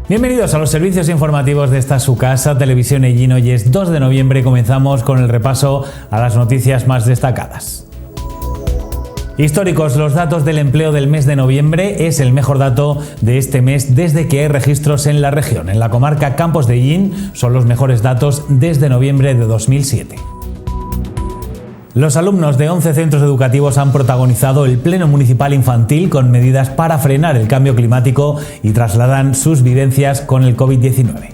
Bienvenidos a los servicios informativos de esta su casa, Televisión Ellín. Hoy es 2 de noviembre y comenzamos con el repaso a las noticias más destacadas. Históricos, los datos del empleo del mes de noviembre es el mejor dato de este mes desde que hay registros en la región. En la comarca Campos de Ellín son los mejores datos desde noviembre de 2007. Los alumnos de 11 centros educativos han protagonizado el Pleno Municipal Infantil con medidas para frenar el cambio climático y trasladan sus vivencias con el COVID-19.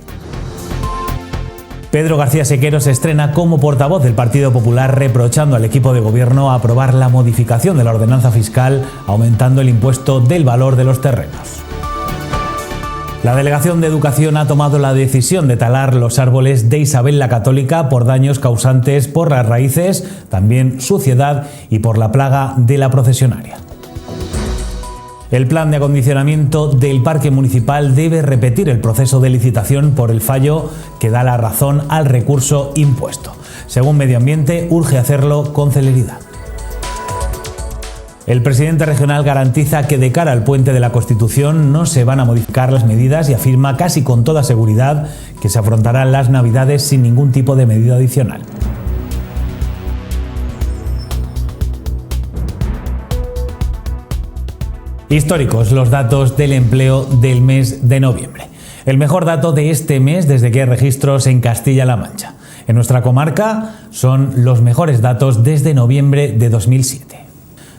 Pedro García Sequero se estrena como portavoz del Partido Popular, reprochando al equipo de gobierno aprobar la modificación de la ordenanza fiscal, aumentando el impuesto del valor de los terrenos. La Delegación de Educación ha tomado la decisión de talar los árboles de Isabel la Católica por daños causantes por las raíces, también suciedad y por la plaga de la procesionaria. El plan de acondicionamiento del parque municipal debe repetir el proceso de licitación por el fallo que da la razón al recurso impuesto. Según Medio Ambiente, urge hacerlo con celeridad. El presidente regional garantiza que de cara al puente de la Constitución no se van a modificar las medidas y afirma casi con toda seguridad que se afrontarán las Navidades sin ningún tipo de medida adicional. Históricos, los datos del empleo del mes de noviembre. El mejor dato de este mes desde que hay registros en Castilla-La Mancha. En nuestra comarca son los mejores datos desde noviembre de 2007.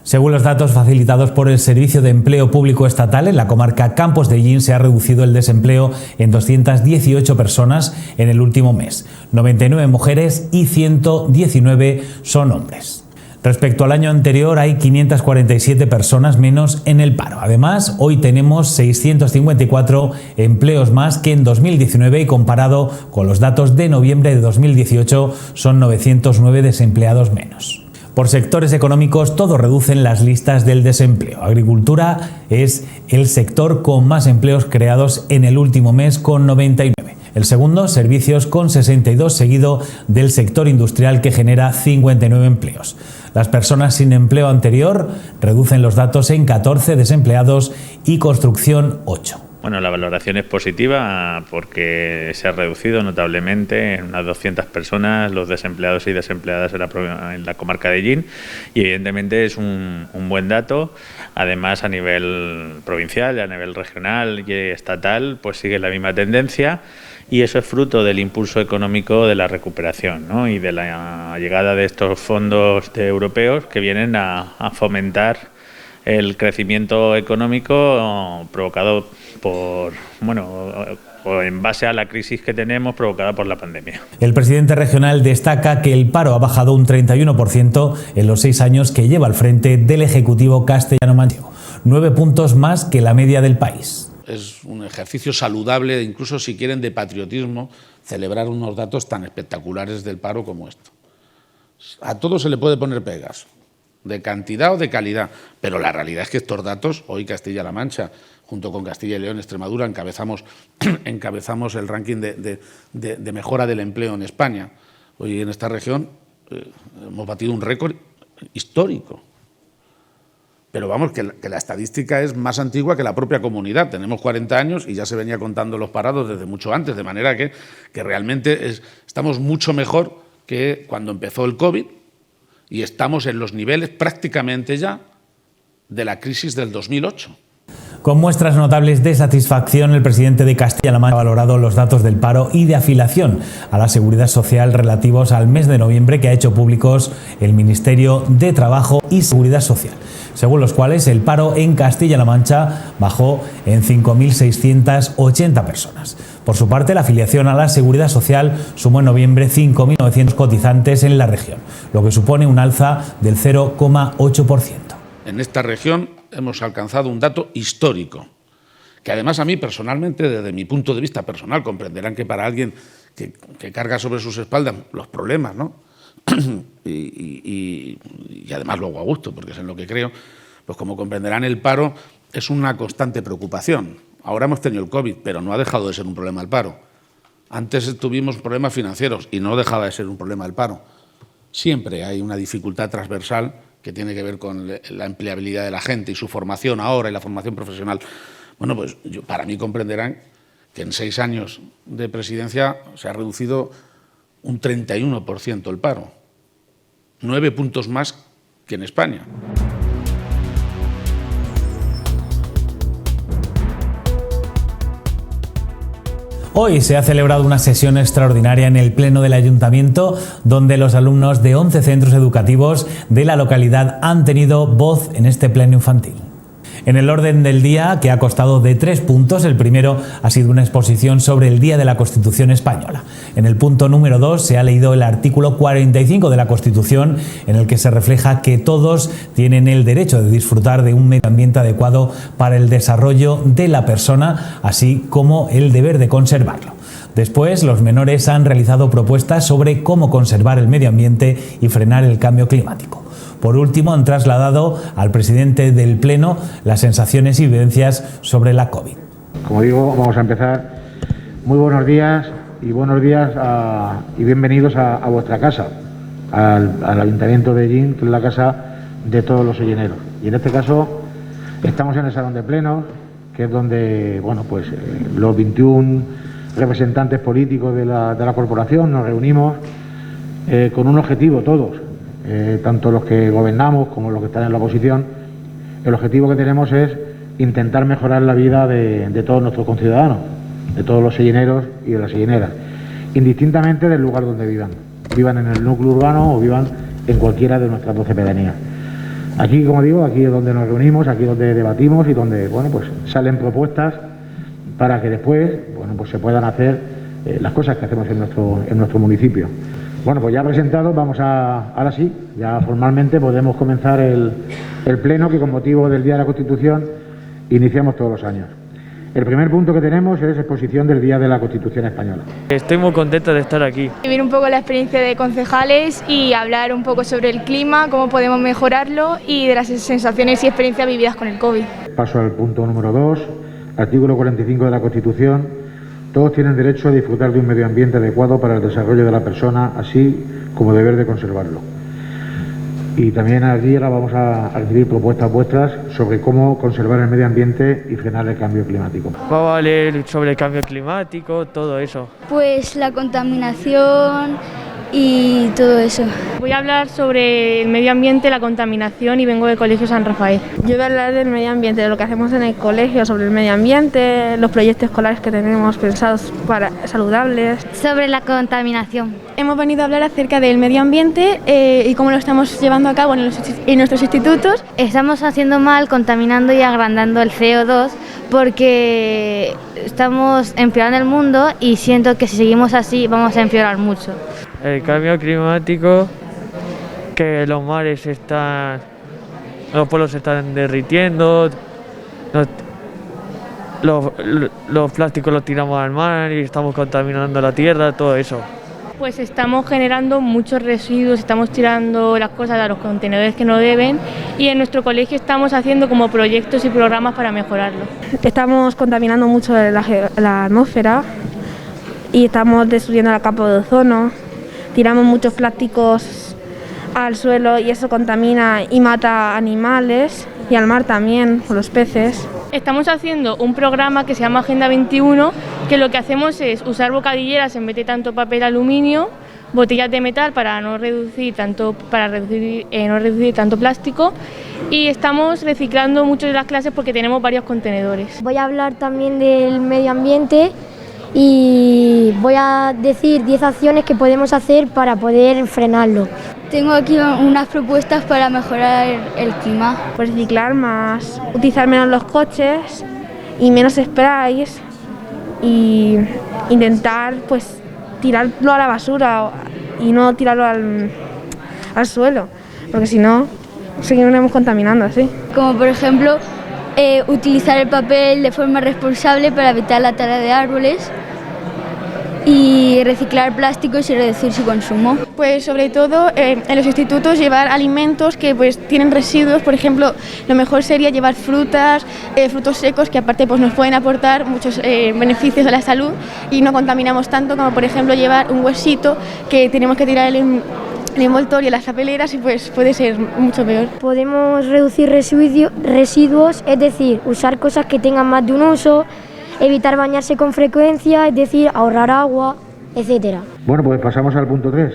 Según los datos facilitados por el Servicio de Empleo Público Estatal, en la comarca Campos de Ellín se ha reducido el desempleo en 218 personas en el último mes, 99 mujeres y 119 son hombres. Respecto al año anterior hay 547 personas menos en el paro. Además, hoy tenemos 654 empleos más que en 2019 y comparado con los datos de noviembre de 2018 son 909 desempleados menos. Por sectores económicos, todos reducen las listas del desempleo. Agricultura es el sector con más empleos creados en el último mes, con 99. El segundo, servicios, con 62, seguido del sector industrial, que genera 59 empleos. Las personas sin empleo anterior reducen los datos en 14 desempleados y construcción 8. Bueno, la valoración es positiva porque se ha reducido notablemente en unas 200 personas los desempleados y desempleadas en la comarca de Ellín y evidentemente es un buen dato. Además, a nivel provincial, a nivel regional y estatal, pues sigue la misma tendencia y eso es fruto del impulso económico de la recuperación, ¿no? Y de la llegada de estos fondos europeos que vienen a fomentar el crecimiento económico provocado en base a la crisis que tenemos provocada por la pandemia. El presidente regional destaca que el paro ha bajado un 31% en los 6 años que lleva al frente del Ejecutivo castellano-manchego, 9 puntos más que la media del país. Es un ejercicio saludable, incluso si quieren, de patriotismo, celebrar unos datos tan espectaculares del paro como esto. A todo se le puede poner pegas, de cantidad o de calidad, pero la realidad es que estos datos, hoy Castilla-La Mancha, junto con Castilla y León, Extremadura, encabezamos el ranking de mejora del empleo en España. Hoy en esta región hemos batido un récord histórico. Pero vamos, que la estadística es más antigua que la propia comunidad. Tenemos 40 años y ya se venía contando los parados desde mucho antes, de manera que realmente estamos mucho mejor que cuando empezó el COVID y estamos en los niveles prácticamente ya de la crisis del 2008. Con muestras notables de satisfacción, el presidente de Castilla-La Mancha ha valorado los datos del paro y de afiliación a la Seguridad Social relativos al mes de noviembre que ha hecho públicos el Ministerio de Trabajo y Seguridad Social, según los cuales el paro en Castilla-La Mancha bajó en 5.680 personas. Por su parte, la afiliación a la Seguridad Social sumó en noviembre 5.900 cotizantes en la región, lo que supone un alza del 0,8%. En esta región hemos alcanzado un dato histórico, que además a mí personalmente, desde mi punto de vista personal, comprenderán que para alguien que carga sobre sus espaldas los problemas, ¿no? y además luego a gusto, porque es en lo que creo, pues como comprenderán, el paro es una constante preocupación. Ahora hemos tenido el COVID, pero no ha dejado de ser un problema el paro. Antes tuvimos problemas financieros y no dejaba de ser un problema el paro. Siempre hay una dificultad transversal que tiene que ver con la empleabilidad de la gente y su formación ahora y la formación profesional. Bueno, pues para mí comprenderán que en 6 años de presidencia se ha reducido un 31% el paro, 9 puntos más que en España. Hoy se ha celebrado una sesión extraordinaria en el Pleno del Ayuntamiento, donde los alumnos de 11 centros educativos de la localidad han tenido voz en este pleno infantil. En el orden del día, que ha constado de 3 puntos, el primero ha sido una exposición sobre el Día de la Constitución Española. En el punto número 2 se ha leído el artículo 45 de la Constitución, en el que se refleja que todos tienen el derecho de disfrutar de un medio ambiente adecuado para el desarrollo de la persona, así como el deber de conservarlo. Después, los menores han realizado propuestas sobre cómo conservar el medio ambiente y frenar el cambio climático. Por último, han trasladado al presidente del Pleno las sensaciones y vivencias sobre la COVID. Como digo, vamos a empezar. Muy buenos días y bienvenidos a vuestra casa, al Ayuntamiento de Ellín, que es la casa de todos los ellineros. Y en este caso estamos en el Salón de Plenos, que es donde los 21 representantes políticos de la corporación nos reunimos con un objetivo todos. Tanto los que gobernamos como los que están en la oposición. El objetivo que tenemos es intentar mejorar la vida de todos nuestros conciudadanos, de todos los sellineros y de las sellineras, indistintamente del lugar donde vivan en el núcleo urbano o vivan en cualquiera de nuestras 12 pedanías. Aquí, como digo, aquí es donde nos reunimos, aquí es donde debatimos y donde salen propuestas para que después se puedan hacer las cosas que hacemos en nuestro municipio. Bueno, pues ya presentados, ahora sí, ya formalmente podemos comenzar el pleno que con motivo del Día de la Constitución iniciamos todos los años. El primer punto que tenemos es exposición del Día de la Constitución Española. Estoy muy contento de estar aquí. Vivir un poco la experiencia de concejales y hablar un poco sobre el clima, cómo podemos mejorarlo y de las sensaciones y experiencias vividas con el COVID. Paso al punto número 2, artículo 45 de la Constitución. Todos tienen derecho a disfrutar de un medio ambiente adecuado para el desarrollo de la persona, así como deber de conservarlo. Y también allí ahora vamos a recibir propuestas vuestras sobre cómo conservar el medio ambiente y frenar el cambio climático. Vamos a leer sobre el cambio climático, todo eso. Pues la contaminación y todo eso. Voy a hablar sobre el medio ambiente, la contaminación y vengo del Colegio San Rafael. Yo voy a hablar del medio ambiente, de lo que hacemos en el colegio sobre el medio ambiente, los proyectos escolares que tenemos pensados para saludables. Sobre la contaminación. Hemos venido a hablar acerca del medio ambiente y cómo lo estamos llevando a cabo en nuestros institutos. Estamos haciendo mal contaminando y agrandando el CO2 porque estamos empeorando el mundo y siento que si seguimos así vamos a empeorar mucho. El cambio climático, que los mares los polos se están derritiendo, los plásticos los tiramos al mar y estamos contaminando la tierra, todo eso. Pues estamos generando muchos residuos, estamos tirando las cosas a los contenedores que no deben y en nuestro colegio estamos haciendo como proyectos y programas para mejorarlo. Estamos contaminando mucho la atmósfera y estamos destruyendo la capa de ozono, tiramos muchos plásticos al suelo y eso contamina y mata animales y al mar también, con los peces. Estamos haciendo un programa que se llama Agenda 21, que lo que hacemos es usar bocadilleras en vez de tanto papel aluminio, botellas de metal para no reducir tanto plástico y estamos reciclando mucho de las clases porque tenemos varios contenedores. Voy a hablar también del medio ambiente y voy a decir 10 acciones que podemos hacer para poder frenarlo. Tengo aquí unas propuestas para mejorar el clima. Pues reciclar más, utilizar menos los coches y menos sprays y intentar tirarlo a la basura y no tirarlo al suelo, porque si no seguiremos contaminando así. Como por ejemplo utilizar el papel de forma responsable para evitar la tala de árboles y reciclar plásticos y reducir su consumo. Pues sobre todo en los institutos llevar alimentos que tienen residuos, por ejemplo, lo mejor sería llevar frutas, frutos secos que aparte nos pueden aportar muchos beneficios a la salud y no contaminamos tanto como por ejemplo llevar un huesito que tenemos que tirar el envoltorio, las papeleras y puede ser mucho peor. Podemos reducir residuos, es decir, usar cosas que tengan más de un uso, evitar bañarse con frecuencia, es decir, ahorrar agua, etcétera. Bueno, pues pasamos al punto 3.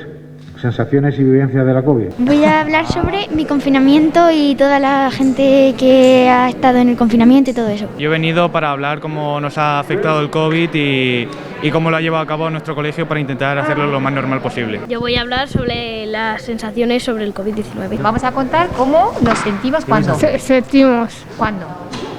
Sensaciones y vivencias de la COVID. Voy a hablar sobre mi confinamiento y toda la gente que ha estado en el confinamiento y todo eso. Yo he venido para hablar cómo nos ha afectado el COVID y cómo lo ha llevado a cabo nuestro colegio para intentar hacerlo lo más normal posible. Yo voy a hablar sobre las sensaciones sobre el COVID-19. Vamos a contar cómo nos sentimos cuando. Sentimos. ¿Cuándo?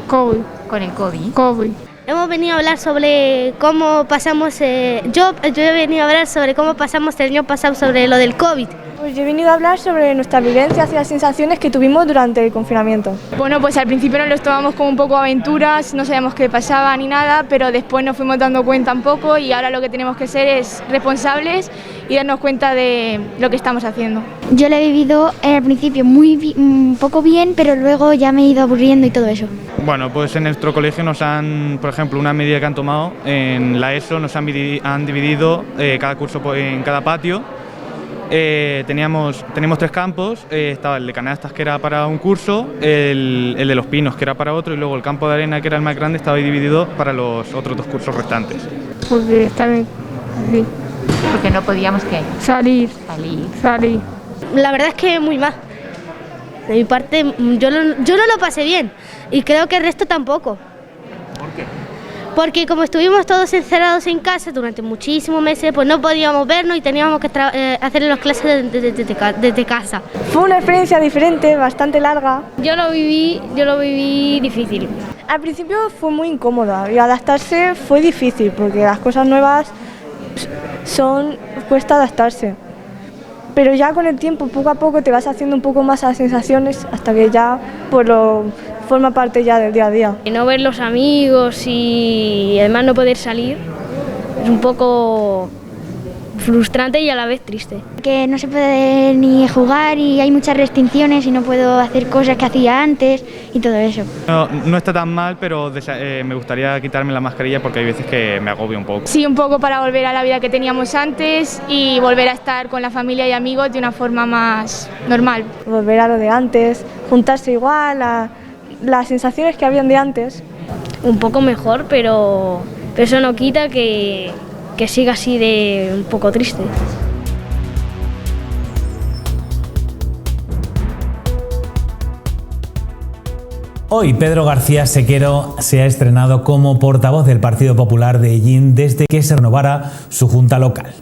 COVID. Con el COVID. COVID. Hemos venido a hablar sobre cómo pasamos, yo he venido a hablar sobre cómo pasamos el año pasado sobre lo del COVID. Pues yo he venido a hablar sobre nuestras vivencias y las sensaciones que tuvimos durante el confinamiento. Bueno, pues al principio nos los tomamos como un poco aventuras, no sabíamos qué pasaba ni nada, pero después nos fuimos dando cuenta un poco y ahora lo que tenemos que ser es responsables y darnos cuenta de lo que estamos haciendo. Yo lo he vivido al principio un poco bien, pero luego ya me he ido aburriendo y todo eso. Bueno, pues en nuestro colegio nos han, por ejemplo, una medida que han tomado en la ESO, nos han dividido cada curso en cada patio. Tenemos 3 campos, estaba el de canastas que era para un curso, el de los pinos que era para otro y luego el campo de arena que era el más grande estaba dividido para los otros 2 cursos restantes. Porque también sí. Porque no podíamos ¿qué? Salir. La verdad es que muy mal. De mi parte, yo no lo pasé bien y creo que el resto tampoco. ¿Por qué? Porque como estuvimos todos encerrados en casa durante muchísimos meses, pues no podíamos vernos y teníamos que hacer las clases desde casa. Fue una experiencia diferente, bastante larga. Yo lo viví difícil. Al principio fue muy incómoda y adaptarse fue difícil porque las cosas nuevas cuesta adaptarse. Pero ya con el tiempo, poco a poco, te vas haciendo un poco más a las sensaciones hasta que ya pues forma parte ya del día a día. No ver los amigos y además no poder salir es un poco frustrante y a la vez triste. Que no se puede ni jugar y hay muchas restricciones y no puedo hacer cosas que hacía antes y todo eso. No está tan mal, pero me gustaría quitarme la mascarilla porque hay veces que me agobia un poco. Sí, un poco para volver a la vida que teníamos antes y volver a estar con la familia y amigos de una forma más normal. Volver a lo de antes, juntarse igual, las sensaciones que habían de antes. Un poco mejor, pero eso no quita que siga así de un poco triste. Hoy Pedro García Sequero se ha estrenado como portavoz del Partido Popular de Ellín desde que se renovara su junta local.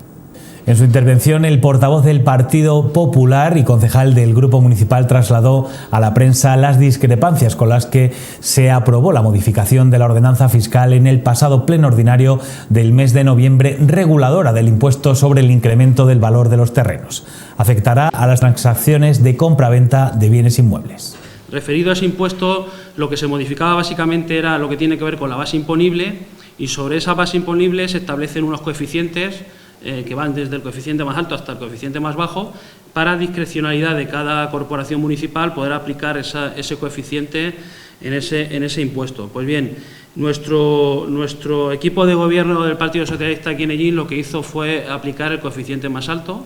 En su intervención, el portavoz del Partido Popular y concejal del Grupo Municipal trasladó a la prensa las discrepancias con las que se aprobó la modificación de la ordenanza fiscal en el pasado pleno ordinario del mes de noviembre, reguladora del impuesto sobre el incremento del valor de los terrenos. Afectará a las transacciones de compra-venta de bienes inmuebles. Referido a ese impuesto, lo que se modificaba básicamente era lo que tiene que ver con la base imponible y sobre esa base imponible se establecen unos coeficientes que van desde el coeficiente más alto hasta el coeficiente más bajo, para discrecionalidad de cada corporación municipal poder aplicar ese coeficiente en ese impuesto. Pues bien, nuestro equipo de gobierno del Partido Socialista aquí en Ellín lo que hizo fue aplicar el coeficiente más alto,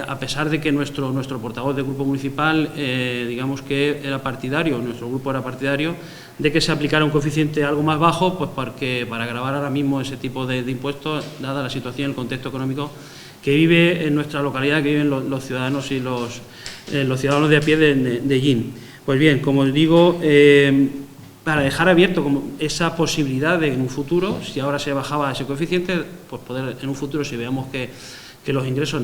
a pesar de que nuestro portavoz del grupo municipal, digamos que era partidario, nuestro grupo era partidario, de que se aplicara un coeficiente algo más bajo, pues para gravar ahora mismo ese tipo de impuestos, dada la situación, el contexto económico que vive en nuestra localidad, que viven los ciudadanos y los ciudadanos de a pie de Ellín. Pues bien, como os digo, para dejar abierto como esa posibilidad de en un futuro, si ahora se bajaba ese coeficiente, pues poder en un futuro, si veamos que los ingresos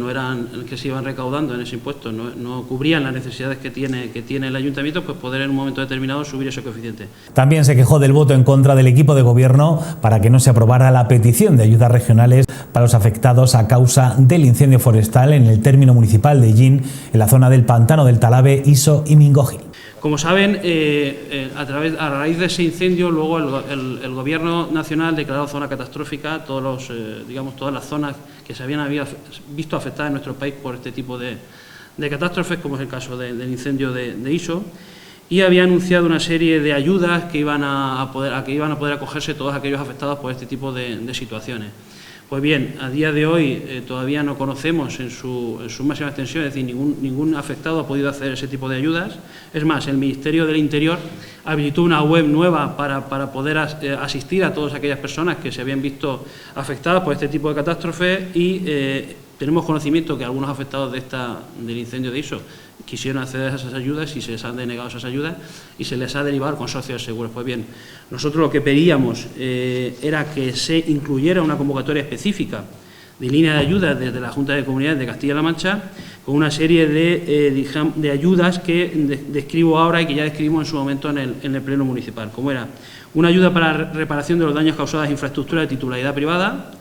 que se iban recaudando en ese impuesto no cubrían las necesidades que tiene el ayuntamiento, pues poder en un momento determinado subir ese coeficiente. También se quejó del voto en contra del equipo de gobierno para que no se aprobara la petición de ayudas regionales para los afectados a causa del incendio forestal en el término municipal de Ellín, en la zona del pantano del Talabe, Iso y Mingojil. Como saben, a raíz de ese incendio, luego el Gobierno Nacional declaró zona catastrófica todas las zonas que se habían visto afectadas en nuestro país por este tipo de catástrofes, como es el caso del incendio de Iso, y había anunciado una serie de ayudas que iban a poder acogerse todos aquellos afectados por este tipo de situaciones. Pues bien, a día de hoy todavía no conocemos en su máxima extensión, es decir, ningún afectado ha podido hacer ese tipo de ayudas. Es más, el Ministerio del Interior habilitó una web nueva para poder asistir a todas aquellas personas que se habían visto afectadas por este tipo de catástrofes y tenemos conocimiento que algunos afectados del incendio de Iso quisieron acceder a esas ayudas y se les han denegado esas ayudas y se les ha derivado al consorcio de seguros. Pues bien, nosotros lo que pedíamos era que se incluyera una convocatoria específica de línea de ayudas desde la Junta de Comunidades de Castilla-La Mancha con una serie de ayudas que describo ahora y que ya describimos en su momento en el Pleno Municipal, como era una ayuda para la reparación de los daños causados a infraestructura de titularidad privada,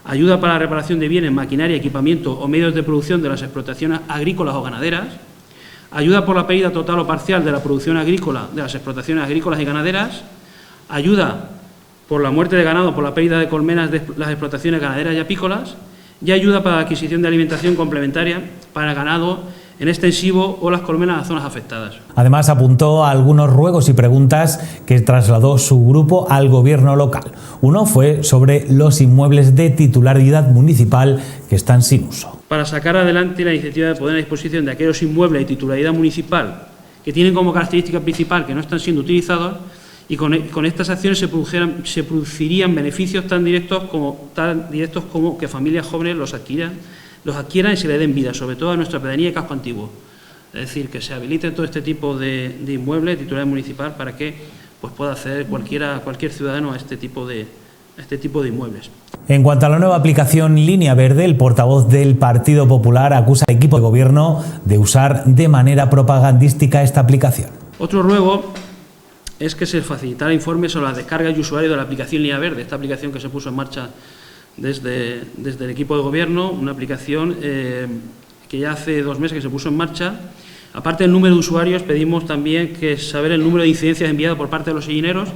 ayuda para la reparación de bienes, maquinaria, equipamiento o medios de producción de las explotaciones agrícolas o ganaderas, ayuda por la pérdida total o parcial de la producción agrícola de las explotaciones agrícolas y ganaderas, ayuda por la muerte de ganado por la pérdida de colmenas de las explotaciones ganaderas y apícolas y ayuda para la adquisición de alimentación complementaria para el ganado en extensivo o las colmenas a las zonas afectadas. Además, apuntó a algunos ruegos y preguntas que trasladó su grupo al gobierno local. Uno fue sobre los inmuebles de titularidad municipal que están sin uso. Para sacar adelante la iniciativa de poner a disposición de aquellos inmuebles de titularidad municipal que tienen como característica principal que no están siendo utilizados y con estas acciones se producirían beneficios tan directos como que familias jóvenes los adquieran y se le den vida, sobre todo a nuestra pedanía y casco antiguo. Es decir, que se habilite todo este tipo de inmuebles de titularidad municipal para que pues, pueda acceder cualquier ciudadano a este tipo de inmuebles. En cuanto a la nueva aplicación Línea Verde, el portavoz del Partido Popular acusa al equipo de gobierno de usar de manera propagandística esta aplicación. Otro ruego es que se facilitara informes sobre la descarga y usuario de la aplicación Línea Verde, esta aplicación que se puso en marcha desde el equipo de gobierno, una aplicación que ya hace 2 meses que se puso en marcha. Aparte del número de usuarios, pedimos también saber el número de incidencias enviadas por parte de los sellineros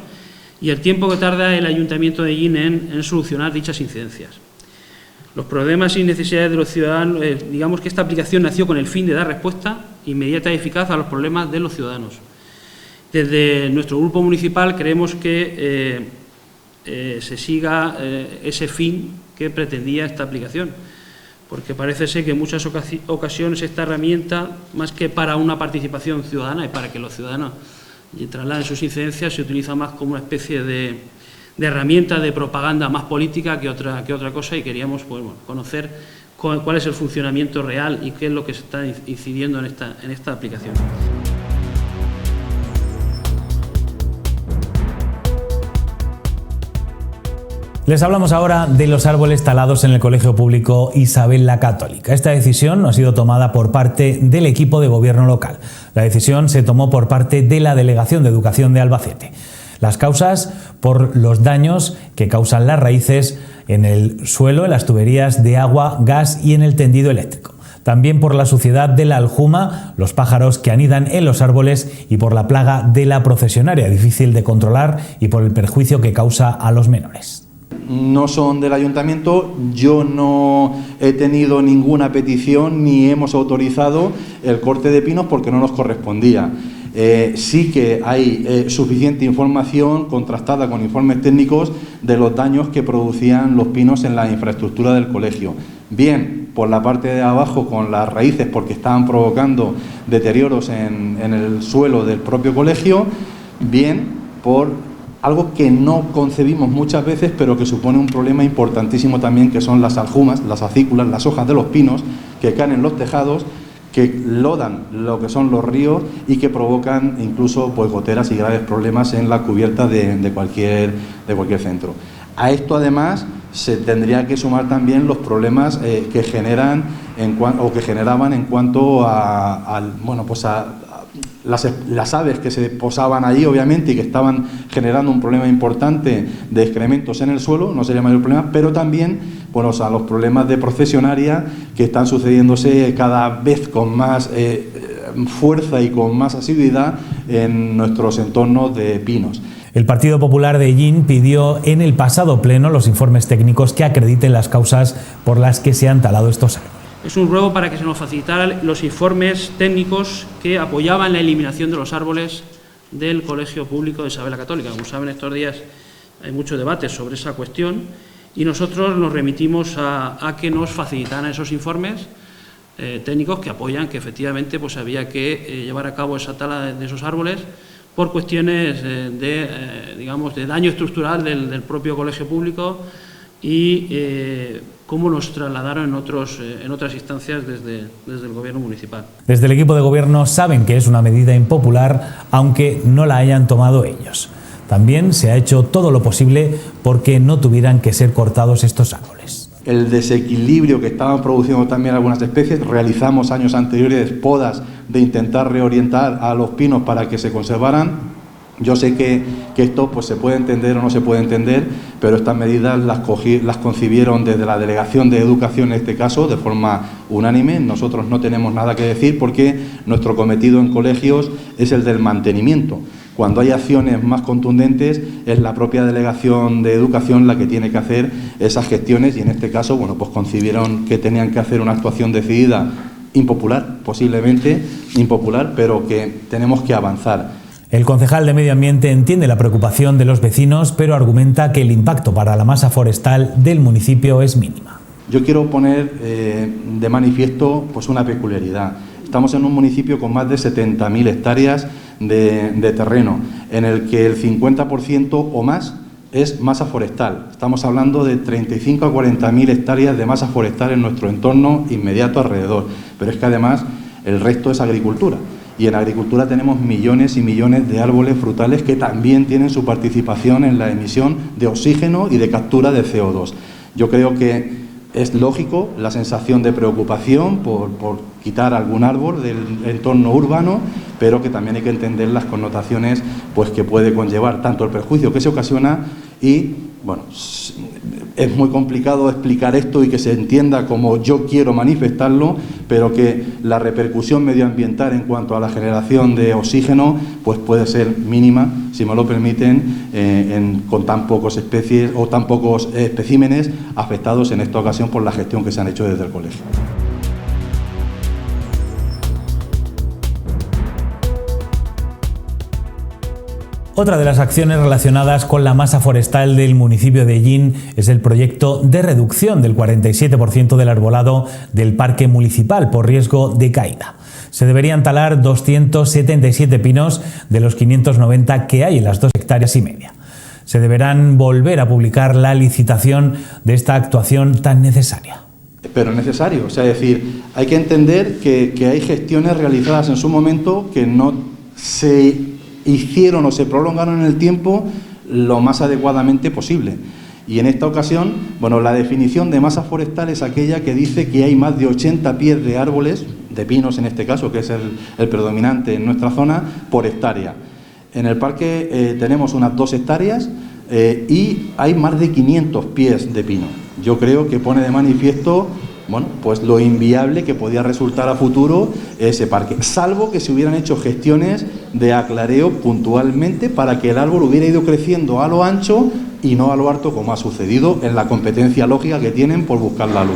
y el tiempo que tarda el Ayuntamiento de Llín en solucionar dichas incidencias. Los problemas y necesidades de los ciudadanos, digamos que esta aplicación nació con el fin de dar respuesta inmediata y eficaz a los problemas de los ciudadanos. Desde nuestro grupo municipal creemos que se siga ese fin que pretendía esta aplicación, porque parece ser que en muchas ocasiones esta herramienta, más que para una participación ciudadana y para que los ciudadanos trasladen sus incidencias, se utiliza más como una especie de herramienta de propaganda más política que otra cosa, y queríamos conocer cuál es el funcionamiento real y qué es lo que se está incidiendo en esta aplicación. Les hablamos ahora de los árboles talados en el Colegio Público Isabel la Católica. Esta decisión no ha sido tomada por parte del equipo de gobierno local. La decisión se tomó por parte de la Delegación de Educación de Albacete. Las causas por los daños que causan las raíces en el suelo, en las tuberías de agua, gas y en el tendido eléctrico. También por la suciedad de la aljuma, los pájaros que anidan en los árboles y por la plaga de la procesionaria, difícil de controlar, y por el perjuicio que causa a los menores. No son del ayuntamiento, yo no he tenido ninguna petición ni hemos autorizado el corte de pinos porque no nos correspondía. Sí que hay suficiente información contrastada con informes técnicos de los daños que producían los pinos en la infraestructura del colegio. Bien, por la parte de abajo con las raíces porque estaban provocando deterioros en el suelo del propio colegio, bien por algo que no concebimos muchas veces, pero que supone un problema importantísimo también, que son las aljumas, las acículas, las hojas de los pinos, que caen en los tejados, que lodan lo que son los ríos y que provocan incluso pues, goteras y graves problemas en la cubierta de cualquier centro. A esto, además, se tendría que sumar también los problemas que generan que generaban en cuanto a las aves que se posaban allí, obviamente, y que estaban generando un problema importante de excrementos en el suelo, no sería mayor problema, pero también a los problemas de procesionaria que están sucediéndose cada vez con más fuerza y con más asiduidad en nuestros entornos de pinos. El Partido Popular de Llín pidió en el pasado pleno los informes técnicos que acrediten las causas por las que se han talado estos árboles. Es un ruego para que se nos facilitaran los informes técnicos que apoyaban la eliminación de los árboles del Colegio Público de Isabel la Católica. Como saben, estos días hay mucho debate sobre esa cuestión y nosotros nos remitimos a que nos facilitaran esos informes técnicos que apoyan que efectivamente pues había que llevar a cabo esa tala de esos árboles por cuestiones digamos, de daño estructural del propio colegio público y cómo nos trasladaron en otras instancias desde el Gobierno municipal. Desde el equipo de gobierno saben que es una medida impopular, aunque no la hayan tomado ellos. También se ha hecho todo lo posible porque no tuvieran que ser cortados estos árboles. El desequilibrio que estaban produciendo también algunas especies, realizamos años anteriores podas de intentar reorientar a los pinos para que se conservaran. Yo sé que esto pues se puede entender o no se puede entender, pero estas medidas las concibieron desde la Delegación de Educación, en este caso, de forma unánime. Nosotros no tenemos nada que decir porque nuestro cometido en colegios es el del mantenimiento. Cuando hay acciones más contundentes, es la propia Delegación de Educación la que tiene que hacer esas gestiones y en este caso, bueno, pues concibieron que tenían que hacer una actuación decidida, impopular, posiblemente impopular, pero que tenemos que avanzar. El concejal de Medio Ambiente entiende la preocupación de los vecinos, pero argumenta que el impacto para la masa forestal del municipio es mínima. Yo quiero poner de manifiesto pues una peculiaridad. Estamos en un municipio con más de 70.000 hectáreas de terreno, en el que el 50% o más es masa forestal. Estamos hablando de 35 a 40.000 hectáreas de masa forestal en nuestro entorno inmediato alrededor, pero es que además el resto es agricultura. Y en agricultura tenemos millones y millones de árboles frutales que también tienen su participación en la emisión de oxígeno y de captura de CO2. Yo creo que es lógico la sensación de preocupación por quitar algún árbol del entorno urbano, pero que también hay que entender las connotaciones pues, que puede conllevar tanto el perjuicio que se ocasiona y, bueno, es muy complicado explicar esto y que se entienda como yo quiero manifestarlo, pero que la repercusión medioambiental en cuanto a la generación de oxígeno pues puede ser mínima, si me lo permiten, con tan pocas especies o tan pocos especímenes afectados en esta ocasión por la gestión que se han hecho desde el colegio. Otra de las acciones relacionadas con la masa forestal del municipio de Ellín es el proyecto de reducción del 47% del arbolado del parque municipal por riesgo de caída. Se deberían talar 277 pinos de los 590 que hay en las 2,5 hectáreas. Se deberán volver a publicar la licitación de esta actuación tan necesaria. Pero es necesario, o sea, es decir, hay que entender que hay gestiones realizadas en su momento que no se hicieron o se prolongaron en el tiempo lo más adecuadamente posible. Y en esta ocasión, bueno, la definición de masa forestal es aquella que dice que hay más de 80 pies de árboles, de pinos en este caso, que es el predominante en nuestra zona, por hectárea. En el parque tenemos unas 2 hectáreas y hay más de 500 pies de pino. Yo creo que pone de manifiesto, bueno, pues lo inviable que podía resultar a futuro ese parque, salvo que se hubieran hecho gestiones de aclareo puntualmente para que el árbol hubiera ido creciendo a lo ancho y no a lo alto como ha sucedido en la competencia lógica que tienen por buscar la luz.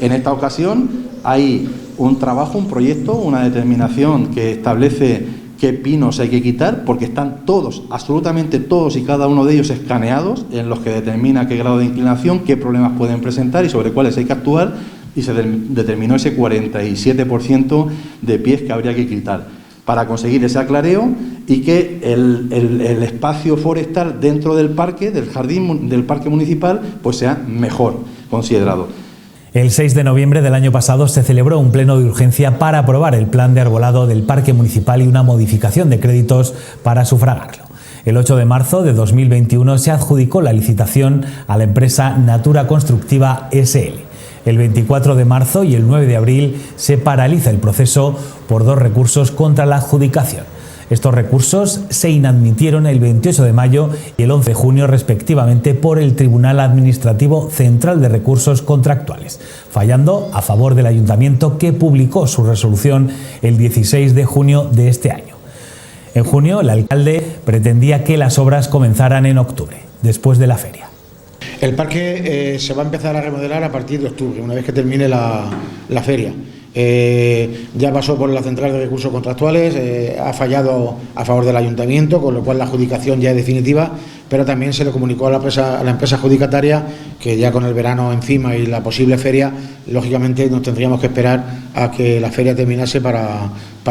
En esta ocasión hay un trabajo, un proyecto, una determinación que establece qué pinos hay que quitar, porque están todos, absolutamente todos y cada uno de ellos escaneados, en los que determina qué grado de inclinación, qué problemas pueden presentar y sobre cuáles hay que actuar, y se determinó ese 47% de pies que habría que quitar para conseguir ese aclareo y que el espacio forestal dentro del parque, del jardín del parque municipal, pues sea mejor considerado. El 6 de noviembre del año pasado se celebró un pleno de urgencia para aprobar el plan de arbolado del Parque Municipal y una modificación de créditos para sufragarlo. El 8 de marzo de 2021 se adjudicó la licitación a la empresa Natura Constructiva SL. El 24 de marzo y el 9 de abril se paraliza el proceso por 2 recursos contra la adjudicación. Estos recursos se inadmitieron el 28 de mayo y el 11 de junio respectivamente por el Tribunal Administrativo Central de Recursos Contractuales, fallando a favor del Ayuntamiento, que publicó su resolución el 16 de junio de este año. En junio, el alcalde pretendía que las obras comenzaran en octubre, después de la feria. El parque se va a empezar a remodelar a partir de octubre, una vez que termine la feria. Ya pasó por la Central de Recursos Contractuales, ha fallado a favor del Ayuntamiento, con lo cual la adjudicación ya es definitiva, pero también se le comunicó a la empresa adjudicataria que ya con el verano encima y la posible feria, lógicamente nos tendríamos que esperar a que la feria terminase para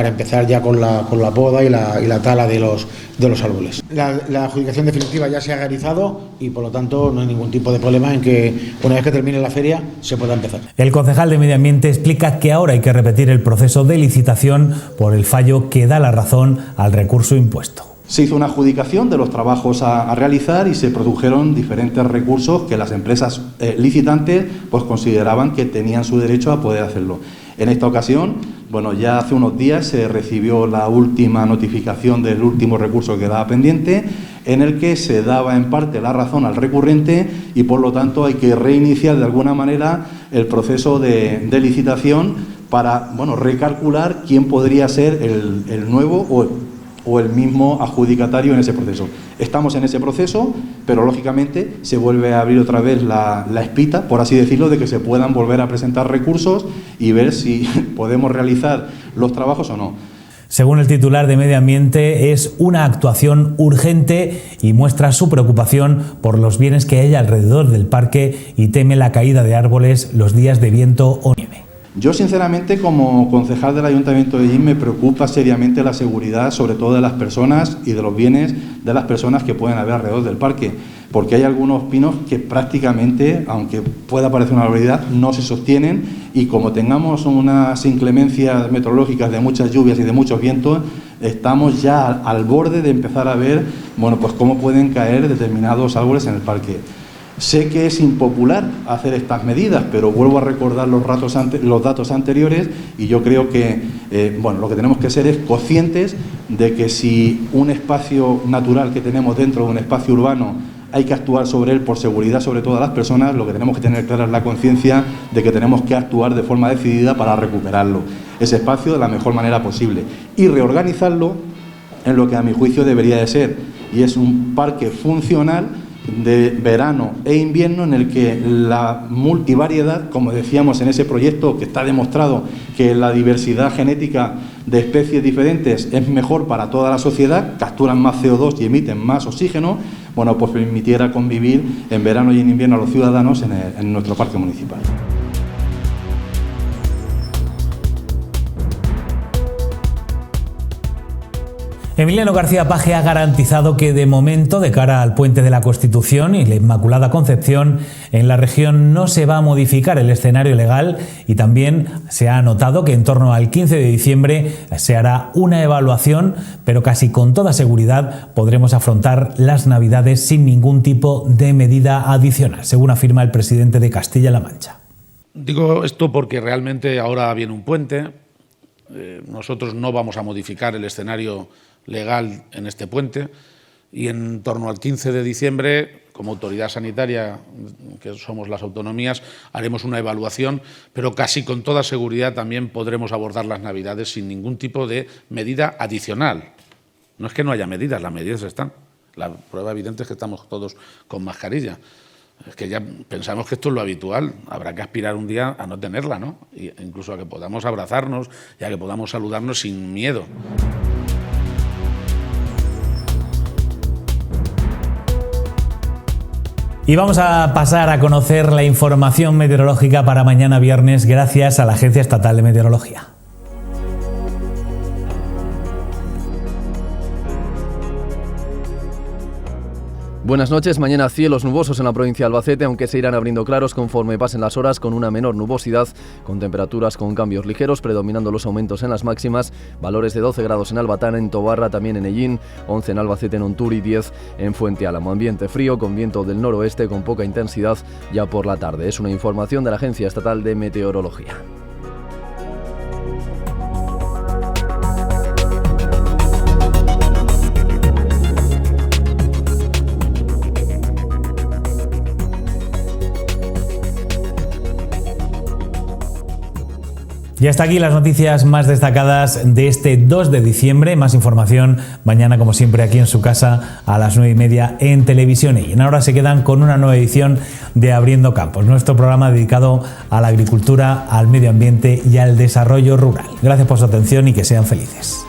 empezar ya con la poda y la tala de los árboles. La adjudicación definitiva ya se ha realizado y por lo tanto no hay ningún tipo de problema en que una vez que termine la feria se pueda empezar. El concejal de Medio Ambiente explica que ahora hay que repetir el proceso de licitación por el fallo que da la razón al recurso impuesto. Se hizo una adjudicación de los trabajos a realizar y se produjeron diferentes recursos que las empresas licitantes pues consideraban que tenían su derecho a poder hacerlo. En esta ocasión, bueno, ya hace unos días se recibió la última notificación del último recurso que quedaba pendiente, en el que se daba en parte la razón al recurrente y por lo tanto hay que reiniciar de alguna manera el proceso de licitación para, bueno, recalcular quién podría ser el nuevo o el mismo adjudicatario en ese proceso. Estamos en ese proceso, pero lógicamente se vuelve a abrir otra vez la espita, por así decirlo, de que se puedan volver a presentar recursos y ver si podemos realizar los trabajos o no. Según el titular de Medio Ambiente, es una actuación urgente y muestra su preocupación por los bienes que hay alrededor del parque y teme la caída de árboles los días de viento o nieve. Yo, sinceramente, como concejal del Ayuntamiento de Llín, me preocupa seriamente la seguridad, sobre todo de las personas y de los bienes de las personas que pueden haber alrededor del parque, porque hay algunos pinos que prácticamente, aunque pueda parecer una barbaridad, no se sostienen y como tengamos unas inclemencias meteorológicas de muchas lluvias y de muchos vientos, estamos ya al borde de empezar a ver, bueno, pues cómo pueden caer determinados árboles en el parque. Sé que es impopular hacer estas medidas, pero vuelvo a recordar los datos anteriores y yo creo que bueno, lo que tenemos que ser es conscientes de que si un espacio natural que tenemos dentro de un espacio urbano hay que actuar sobre él por seguridad sobre todas las personas, lo que tenemos que tener clara es la conciencia de que tenemos que actuar de forma decidida para recuperarlo, ese espacio de la mejor manera posible y reorganizarlo en lo que a mi juicio debería de ser, y es un parque funcional de verano e invierno en el que la multivariedad, como decíamos en ese proyecto que está demostrado que la diversidad genética de especies diferentes es mejor para toda la sociedad, capturan más CO2 y emiten más oxígeno, bueno, pues permitiera convivir en verano y en invierno a los ciudadanos en nuestro parque municipal. Emiliano García Paje ha garantizado que de momento, de cara al Puente de la Constitución y la Inmaculada Concepción, en la región no se va a modificar el escenario legal y también se ha notado que en torno al 15 de diciembre se hará una evaluación, pero casi con toda seguridad podremos afrontar las Navidades sin ningún tipo de medida adicional, según afirma el presidente de Castilla-La Mancha. Digo esto porque realmente ahora viene un puente, nosotros no vamos a modificar el escenario legal en este puente y en torno al 15 de diciembre, como autoridad sanitaria, que somos las autonomías, haremos una evaluación, pero casi con toda seguridad también podremos abordar las Navidades sin ningún tipo de medida adicional. No es que no haya medidas, las medidas están. La prueba evidente es que estamos todos con mascarilla. Es que ya pensamos que esto es lo habitual, habrá que aspirar un día a no tenerla, ¿no? E incluso a que podamos abrazarnos y a que podamos saludarnos sin miedo. Y vamos a pasar a conocer la información meteorológica para mañana viernes gracias a la Agencia Estatal de Meteorología. Buenas noches. Mañana cielos nubosos en la provincia de Albacete, aunque se irán abriendo claros conforme pasen las horas con una menor nubosidad, con temperaturas con cambios ligeros, predominando los aumentos en las máximas, valores de 12 grados en Albatán, en Tobarra, también en Ellín, 11 en Albacete, en Onturi, 10 en Fuente Álamo. Ambiente frío con viento del noroeste con poca intensidad ya por la tarde. Es una información de la Agencia Estatal de Meteorología. Y hasta aquí las noticias más destacadas de este 2 de diciembre. Más información mañana, como siempre, aquí en su casa a las 9:30 en Televisión Y. Ahora se quedan con una nueva edición de Abriendo Campos, nuestro programa dedicado a la agricultura, al medio ambiente y al desarrollo rural. Gracias por su atención y que sean felices.